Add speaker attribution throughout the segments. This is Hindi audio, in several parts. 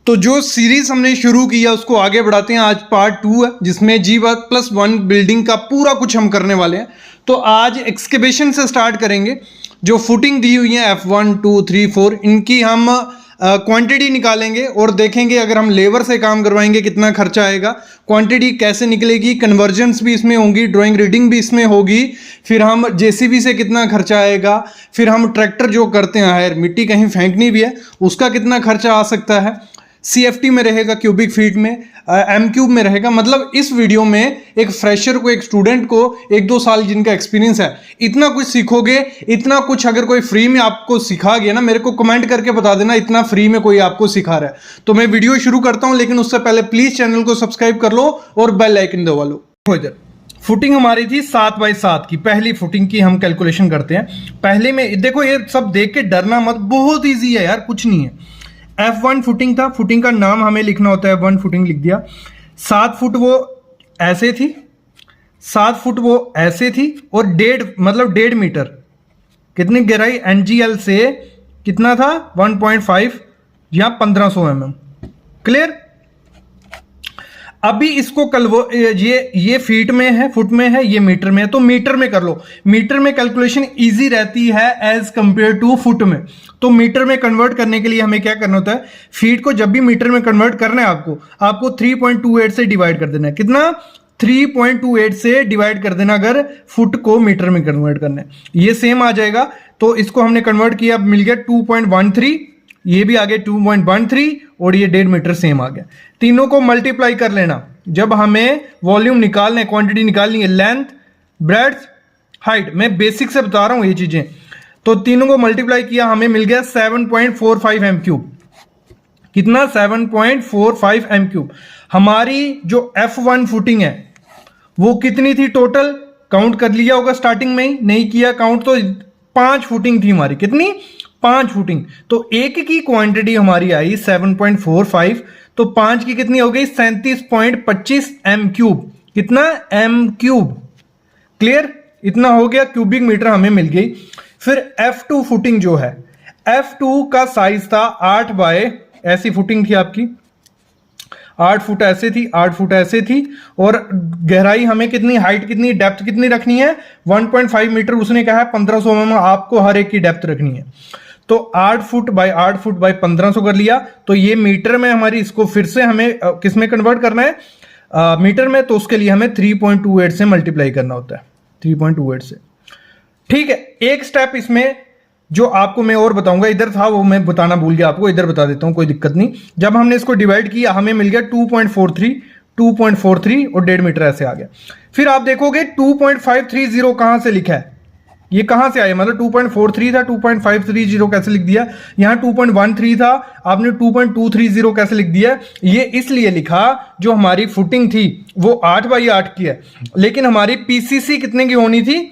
Speaker 1: तो जो सीरीज हमने शुरू किया उसको आगे बढ़ाते हैं। आज पार्ट 2 है जिसमें G+1 बिल्डिंग का पूरा कुछ हम करने वाले हैं। तो आज एक्सकेवेशन से स्टार्ट करेंगे। जो फुटिंग दी हुई है F1 2 3 4 इनकी हम क्वांटिटी निकालेंगे और देखेंगे अगर हम लेबर से काम करवाएंगे कितना खर्चा आएगा, क्वांटिटी कैसे निकलेगी, कन्वर्जन्स भी इसमें होंगी, ड्राइंग रीडिंग भी इसमें होगी, फिर हम जेसीबी से कितना खर्चा आएगा, फिर हम ट्रैक्टर जो करते हैं हायर, मिट्टी कहीं फेंकनी भी है उसका कितना खर्चा आ सकता है, CFT में रहेगा, क्यूबिक फीट में, M क्यूब में रहेगा। मतलब इस वीडियो में एक फ्रेशर को, एक स्टूडेंट को 1-2 साल जिनका एक्सपीरियंस है, इतना कुछ सीखोगे। इतना कुछ अगर कोई फ्री में आपको सिखा गया ना, मेरे को कमेंट करके बता देना इतना फ्री में कोई आपको सिखा रहा है। तो मैं वीडियो शुरू करता हूं, लेकिन उससे पहले प्लीज चैनल को सब्सक्राइब कर लो और बेल आइकन दबा लो। इधर फुटिंग हमारी थी 7x7 की, पहली फुटिंग की हम कैलकुलेशन करते हैं। पहले में देखो, ये सब देख के डरना मत, बहुत ईजी है यार, कुछ नहीं है। F1 फुटिंग था, फुटिंग का नाम हमें लिखना होता है, F1 फुटिंग लिख दिया। 7 फुट वो ऐसे थी, 7 फुट वो ऐसे थी, और 1.5 मीटर कितनी गहराई NGL से कितना था 1.5 या 1500 mm। क्लियर। अभी इसको ये फीट में है, फुट में है, ये मीटर में है, तो मीटर में कर लो। मीटर में कैलकुलेशन इजी रहती है एज कंपेयर टू फुट में। तो मीटर में कन्वर्ट करने के लिए हमें क्या करना होता है, फीट को जब भी मीटर में कन्वर्ट करना है आपको 3.28 से डिवाइड कर देना है। कितना? 3.28 से डिवाइड कर देना अगर फुट को मीटर में कन्वर्ट करना है। ये सेम आ जाएगा। तो इसको हमने कन्वर्ट किया, मिल गया 2.13, ये भी आ गया 2.13, और ये 1.5 मीटर सेम आ गया। तीनों को मल्टीप्लाई कर लेना जब हमें वॉल्यूम निकालना है, क्वांटिटी निकालनी है, लेंथ, ब्रेड्थ, हाइट। मैं बेसिक से बता रहा हूं ये चीजें। तो तीनों को मल्टीप्लाई किया, हमें मिल गया 7.45 m क्यूब। कितना? 7.45 m क्यूब। हमारी जो F1 फुटिंग है वो कितनी थी टोटल? काउंट कर लिया होगा स्टार्टिंग में ही, नहीं किया काउंट तो 5 फुटिंग थी हमारी। कितनी? 5 फुटिंग। तो एक की क्वांटिटी हमारी आई 7.45, तो 5 की कितनी हो गई? 37.25 m क्यूब। कितना? m cube. क्लियर? इतना हो गया, क्यूबिक मीटर हमें मिल गई। फिर F2 फुटिंग जो है, F2 का साइज था 8 बाय, ऐसी फुटिंग थी आपकी, 8 फुट ऐसे थी, 8 फुट ऐसे थी, और गहराई हमें कितनी, हाइट कितनी, डेप्थ कितनी रखनी है? 1.5 मीटर। उसने कहा है 1500 mm आपको हर एक की डेप्थ रखनी है। तो 8 फुट बाय 8 फुट बाय 1500 कर लिया। तो ये मीटर में हमारी, इसको फिर से हमें किस में कन्वर्ट करना है? मीटर में। तो उसके लिए हमें 3.28 से मल्टीप्लाई करना होता है, 3.28 से। ठीक है। एक स्टेप इसमें जो आपको मैं और बताऊंगा, इधर था वो मैं बताना भूल गया आपको, इधर बता देता हूं, कोई दिक्कत नहीं। जब हमने इसको डिवाइड किया हमें मिल गया 2.43 और 1.5 मीटर ऐसे आ गया। फिर आप देखोगे 2.530 कहां से लिखा है, ये कहां से आया? मतलब 2.43 था, 2.530 कैसे लिख दिया? यहां 2.13 था, आपने 2.230 कैसे लिख दिया? ये इसलिए लिखा, जो हमारी फुटिंग थी वो 8 बाई 8 की है, लेकिन हमारी PCC कितने की होनी थी?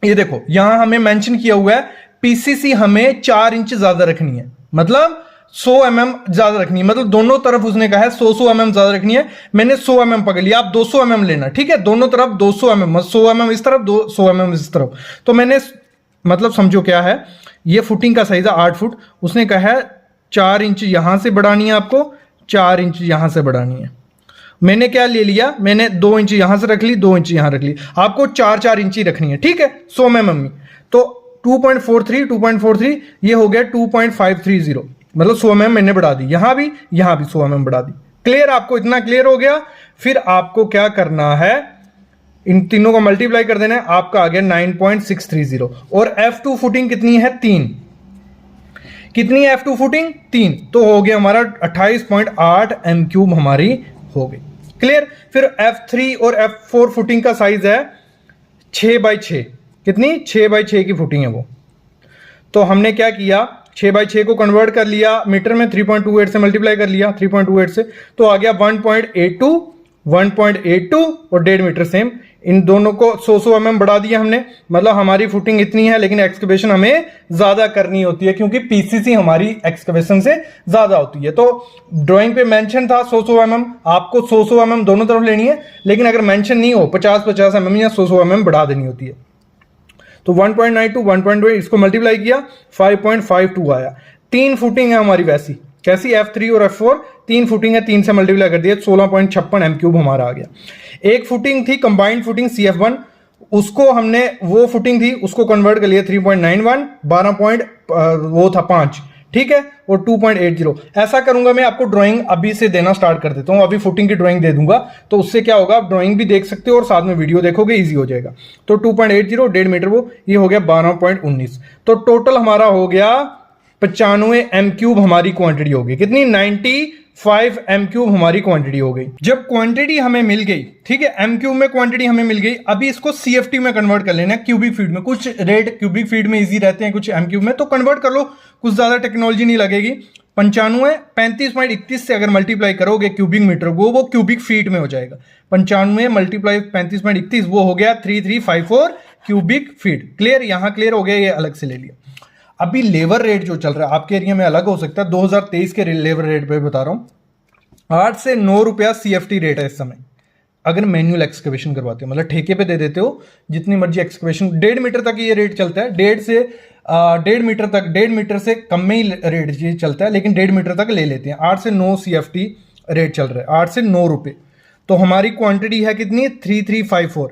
Speaker 1: ये देखो यहां हमें मेंशन किया हुआ है, PCC हमें 4 इंच ज्यादा रखनी है, मतलब 100 mm ज्यादा रखनी है। मतलब दोनों तरफ उसने कहा है 100 mm ज्यादा रखनी है। मैंने 100 mm पकड़ लिया, आप 200 mm लेना। ठीक है, दोनों तरफ 200 mm, 100 mm इस तरफ, 200 mm इस तरफ। तो मैंने, मतलब समझो क्या है, ये फुटिंग का साइज है 8 फुट, उसने कहा है 4 इंच यहां से बढ़ानी है आपको, 4 इंच यहां से बढ़ानी है। मैंने क्या ले लिया, मैंने 2 इंच यहां से रख ली, 2 इंच यहां रख ली, आपको 4-4 इंच ही रखनी है। ठीक है, 100 mm। तो 2.43 ये हो गया 2.530, मतलब 100 mm मैंने बढ़ा दी, यहां भी 100 mm बढ़ा दी। क्लियर? आपको इतना क्लियर हो गया। फिर आपको क्या करना है, इन तीनों को मल्टीप्लाई कर देना है, आपका आ गया 9.630। और F2 फुटिंग कितनी है? 3। कितनी है F2 फुटिंग? 3। तो हो गया हमारा 28.8 m क्यूब हमारी हो गई। क्लियर? फिर F3 और F4 फुटिंग का साइज है 6 बाई 6। कितनी? 6 बाई 6 की फुटिंग है वो। तो हमने क्या किया, 6 बाई 6 को कन्वर्ट कर लिया मीटर में, 3.28 से मल्टीप्लाई कर लिया, 3.28 से, तो आ गया 1.82 और 1.5 मीटर सेम। इन दोनों को 100 mm बढ़ा दिया हमने। मतलब हमारी फुटिंग इतनी है, लेकिन एक्सकवेशन हमें ज्यादा करनी होती है, क्योंकि PCC हमारी एक्सकवेशन से ज्यादा होती है। तो ड्राइंग पे मेंशन था 100 mm, आपको 100 mm दोनों तरफ लेनी है, लेकिन अगर मेंशन नहीं हो 50 mm या 100 mm बढ़ा देनी होती है। तो 1.92 1.2 इसको मल्टीप्लाई किया, 5.52 आया। 3 फुटिंग है हमारी वैसी, कैसी, F3 और F4 तीन फुटिंग है, 3 से मल्टीप्लाई कर दिया, 16.56 m³ हमारा आ गया। एक फुटिंग थी कंबाइंड फुटिंग CF1, उसको हमने, वो फुटिंग थी उसको कन्वर्ट कर लिया 3.91, 5, ठीक है, और 2.80। ऐसा करूंगा मैं, आपको ड्राइंग अभी से देना स्टार्ट कर देता हूं, अभी फुटिंग की ड्राइंग दे दूंगा, तो उससे क्या होगा, आप ड्राइंग भी देख सकते हो और साथ में वीडियो देखोगे, इजी हो जाएगा। तो 2.80 1.5 मीटर, वो ये हो गया 12.19। तो टोटल हमारा हो गया 95 m³ हमारी क्वांटिटी होगी, कितनी, 95 m³ हमारी क्वांटिटी हो गई। जब क्वांटिटी हमें मिल गई, ठीक है, m³ में क्वांटिटी हमें मिल गई, अभी इसको CFT में कन्वर्ट कर लेना है, क्यूबिक फीट में। कुछ रेट क्यूबिक फीट में इजी रहते हैं, कुछ m³ में, तो कन्वर्ट कर लो, कुछ ज्यादा टेक्नोलॉजी नहीं लगेगी। 95 35.31 से अगर मल्टीप्लाई करोगे क्यूबिक मीटर को, वो क्यूबिक फीट में हो जाएगा। 95 मल्टीप्लाई 35.31, वो हो गया 3354 क्यूबिक फीट। क्लियर, यहां क्लियर हो गया, ये अलग से ले लिया। अभी लेबर रेट जो चल रहा है आपके एरिया में अलग हो सकता है, 2023 के लेबर रेट पे बता रहा हूं, 8 से 9 रुपया CFT रेट है इस समय, अगर मैन्युअल एक्सकवेशन करवाते हो, मतलब ठेके पे दे देते हो, जितनी मर्जी एक्सकवेशन, 1.5 मीटर तक ये रेट चलता है, 1.5 मीटर तक, 1.5 मीटर से कम में ही रेट ये चलता है, लेकिन 1.5 मीटर तक ले लेते हैं। 8 से 9 CFT रेट चल रहा है, 8 से 9 रुपये। तो हमारी क्वांटिटी है कितनी, 3354,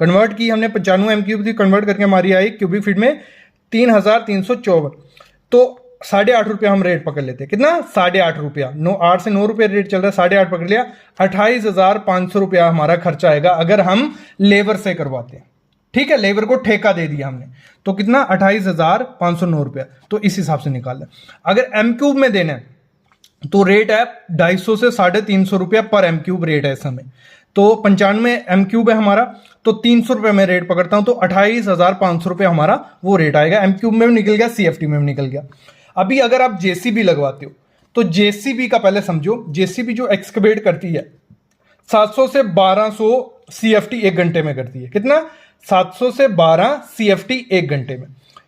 Speaker 1: कन्वर्ट की हमने, 95 m³ कन्वर्ट करके हमारी आई क्यूबिक फीट में 3354। तो 8.5 रुपया हम रेट पकड़ लेते हैं, कितना, 8.5 रुपया, 8 से 9 रुपये रेट चल रहा है, 8.5 पकड़ लिया, 28,500 रुपया हमारा खर्चा आएगा अगर हम लेबर से करवाते हैं, ठीक है, लेबर को ठेका दे दिया हमने, तो कितना, 28,509 रुपया। तो इस हिसाब से निकाल लें। अगर m³ में देना है तो रेट है 250 से 350 रुपया पर m³ रेट है इस समय। तो 95 m³ है हमारा, तो 300 रुपये में रेट पकड़ता हूं, तो 28,500 रुपये हमारा वो रेट आएगा। m³ में भी निकल गया, CFT में भी निकल गया। अभी अगर आप JCB लगवाते हो, तो JCB का पहले समझो, JCB जो एक्सकवेट करती है 700 से 1200 CFT 1 घंटे में करती है, कितना, 700 से 12 CFT 1 घंटे में।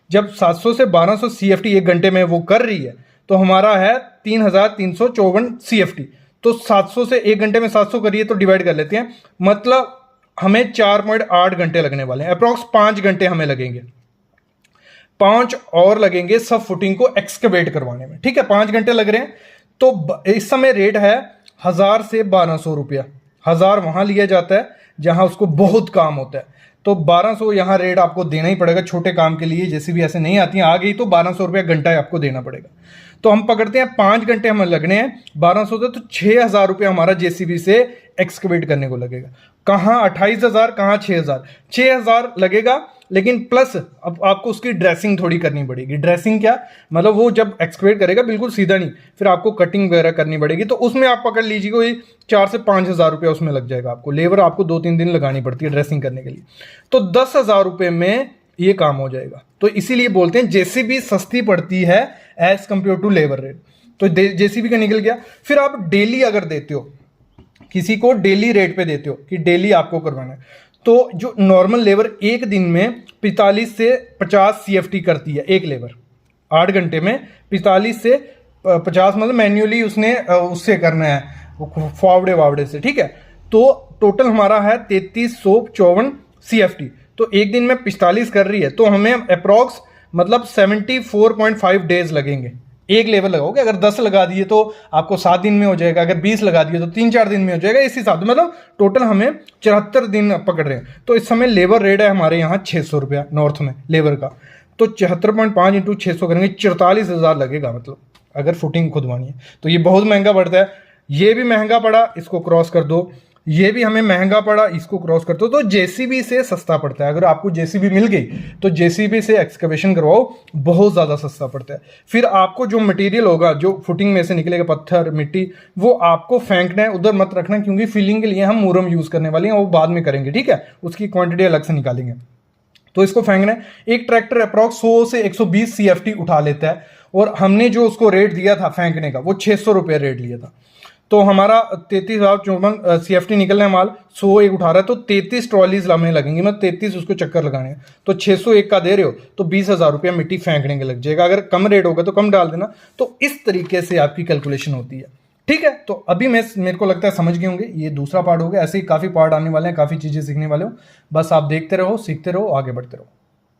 Speaker 1: जब 700 से 1200 CFT 1 घंटे में वो कर रही है, तो हमारा है 3354 CFT। तो 700 से 1 घंटे में 700 करिए तो डिवाइड कर लेते हैं, मतलब हमें 4.8 घंटे लगने वाले हैं, अप्रॉक्स 5 घंटे हमें लगेंगे, 5 और लगेंगे सब फुटिंग को एक्सकवेट करवाने में, ठीक है, 5 घंटे लग रहे हैं। तो इस समय रेट है 1000 से 1200 रुपया। 1000 वहां लिया जाता है जहां उसको बहुत काम होता है, तो 1200 यहां रेट आपको देना ही पड़ेगा छोटे काम के लिए। जैसे भी ऐसे नहीं आती हैं, आ गई तो 1200 रुपया घंटा आपको देना पड़ेगा। तो हम पकड़ते हैं 5 घंटे हमें लगने हैं 1200 से, तो 6000 रुपया हमारा JCB से एक्सकवेट करने को लगेगा। कहाँ 28,000, कहाँ 6,000, 6,000 लगेगा, लेकिन प्लस अब आपको उसकी ड्रेसिंग थोड़ी करनी पड़ेगी। ड्रेसिंग क्या, मतलब वो जब एक्सकवेट करेगा बिल्कुल सीधा नहीं, फिर आपको कटिंग वगैरह करनी पड़ेगी, तो उसमें आप पकड़ लीजिए कोई 4 से 5,000 रुपया उसमें लग जाएगा आपको। लेबर आपको 2-3 दिन लगानी पड़ती है ड्रेसिंग करने के लिए, तो 10,000 रुपये में ये काम हो जाएगा। तो इसीलिए बोलते हैं JCB सस्ती पड़ती है as compare to labour rate. तो JCB का निकल गया। फिर आप डेली अगर देते हो, किसी को डेली रेट पे देते हो कि डेली आपको करवाना है, तो जो नॉर्मल लेबर एक दिन में 45 से 50 CFT करती है, एक लेबर 8 घंटे में 45 से 50, मतलब मैन्युअली उसने उससे करना है फावड़े वावड़े से, ठीक है। तो टोटल हमारा है 3354 CFT। तो एक दिन में 45 कर रही है, तो हमें अप्रॉक्स मतलब 74.5 डेज लगेंगे। एक लेबर लगाओगे, अगर 10 लगा दिए तो आपको 7 दिन में हो जाएगा, अगर 20 लगा दिए तो 3-4 दिन में हो जाएगा, इस हिसाब से मतलब टोटल हमें 74 दिन पकड़ रहे हैं। तो इस समय लेबर रेट है हमारे यहाँ 600 रुपया नॉर्थ में लेबर का, तो 74.5 × 600 करेंगे, 44,000 लगेगा। मतलब अगर फुटिंग खुदवानी है तो ये बहुत महंगा पड़ता है। ये भी महंगा पड़ा, इसको क्रॉस कर दो, ये भी हमें महंगा पड़ा, इसको क्रॉस कर दो, तो JCB से सस्ता पड़ता है। अगर आपको JCB मिल गई तो JCB से एक्सकवेशन करवाओ, बहुत ज़्यादा सस्ता पड़ता है। फिर आपको जो मटेरियल होगा, जो फुटिंग में से निकलेगा, पत्थर मिट्टी, वो आपको फेंकना है, उधर मत रखना, क्योंकि फिलिंग के लिए हम मुरम यूज़ करने वाले हैं, वो बाद में करेंगे, ठीक है, उसकी क्वांटिटी अलग से निकालेंगे। तो इसको फेंकना है। एक ट्रैक्टर अप्रॉक्स 100 से 120 CFT उठा लेता है, और हमने जो उसको रेट दिया था फेंकने का, वो 600 रुपये रेट लिया था। तो हमारा 33,054 CFT निकलना है, माल 100 एक उठा रहा है, तो 33 ट्रॉलीज हमें लगेंगी, मतलब 33 उसको चक्कर लगाने हैं। तो 601 का दे रहे हो तो 20,000 रुपया मिट्टी फेंकने के लग जाएगा। अगर कम रेट होगा तो कम डाल देना। तो इस तरीके से आपकी कैलकुलेशन होती है, ठीक है। तो अभी मेरे को लगता है समझ गए होंगे। ये दूसरा पार्ट हो गया, ऐसे ही काफ़ी पार्ट आने वाले हैं, काफ़ी चीज़ें सीखने वाले हो। बस आप देखते रहो, सीखते रहो, आगे बढ़ते रहो।